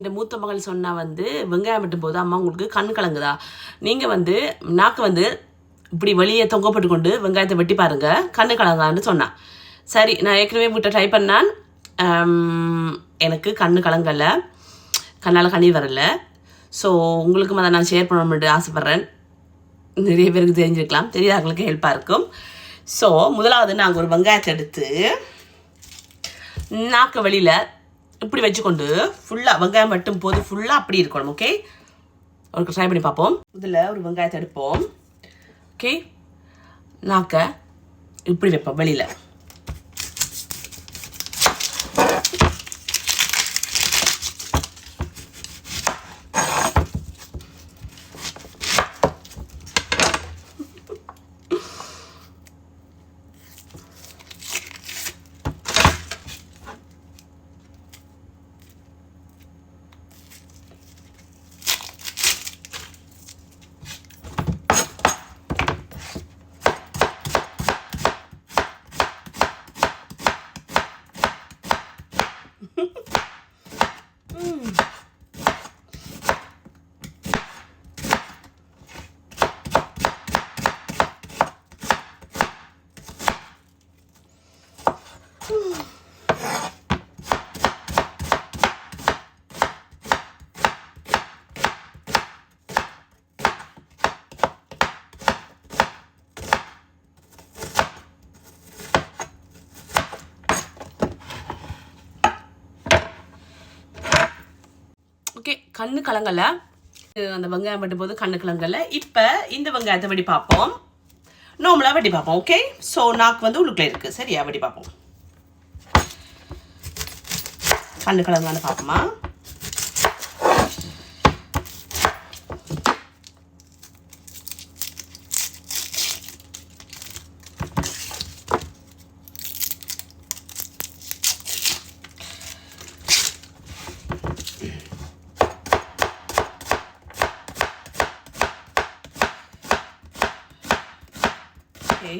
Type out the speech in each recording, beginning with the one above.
இந்த மூத்த மகள் சொன்னா வெங்காயம் வெட்டும் போது அம்மா உங்களுக்கு கண் கலங்குதா, நீங்கள் நாக்கு இப்படி வெளியே தொங்கப்பட்டு கொண்டு வெங்காயத்தை வெட்டி பாருங்க, கண்ணு கலங்கான்னு சொன்னான். சரி, நான் ஏற்கனவே வீட்டை ட்ரை பண்ணான், எனக்கு கண்ணு கலங்கலை, கண்ணால் கண்ணீர் வரல. ஸோ உங்களுக்கும் அதை நான் ஷேர் பண்ணணும்னு ஆசைப்பட்றேன். நிறைய பேருக்கு தெரிஞ்சிருக்கலாம், தெரியாதவங்களுக்கு ஹெல்ப்பாக இருக்கும். ஸோ முதலாவது நாங்கள் ஒரு வெங்காயத்தை எடுத்து நாக்கு வெளியில் இப்படி வச்சுக்கொண்டு ஃபுல்லாக வெங்காயம் வெட்டும் போது ஃபுல்லாக அப்படி இருக்கணும். ஓகே, ஒரு ட்ரை பண்ணி பார்ப்போம். இதில் ஒரு வெங்காயத்தை எடுப்போம். ஓகே, நாக்கை இப்படி வைப்போம் வெளியில். ஓகே, கண்ணு கலங்கலை, அந்த வெங்காயம் வெட்டும் போது கண்ணு கலங்கலை. இப்போ இந்த வெங்காயத்தை வெட்டி பார்ப்போம், நார்மலாக வெட்டி பார்ப்போம். ஓகே, ஸோ நாக்கு உள்ளுக்குள்ளே இருக்குது. சரியா, வெட்டி பார்ப்போம். கண்ணு கலங்கான்னு பார்ப்போமா? Okay.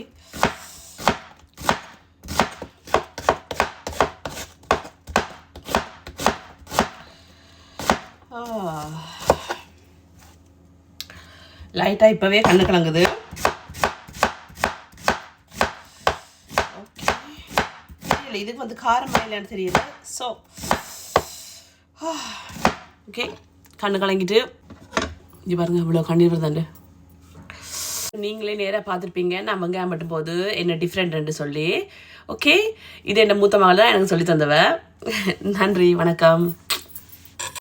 லைட்டாக இப்போவே கண்ணு கலங்குது. ஓகே, தெரியல இதுக்கு காரமாக இல்லைன்னு தெரியல. ஸோ ஓகே, கண்ணு கலங்கிட்டு இங்கே பாருங்கள், இவ்வளோ கண்ணீர் வருதாண்டு. நீங்களே நேராக பார்த்துருப்பீங்க நான் வெங்காயம் வெட்டும் போது என்ன டிஃப்ரெண்ட்னு சொல்லி. ஓகே, இது என்ன மூத்த மகள் தான் எனக்கு சொல்லி தந்தவ. நன்றி, வணக்கம்.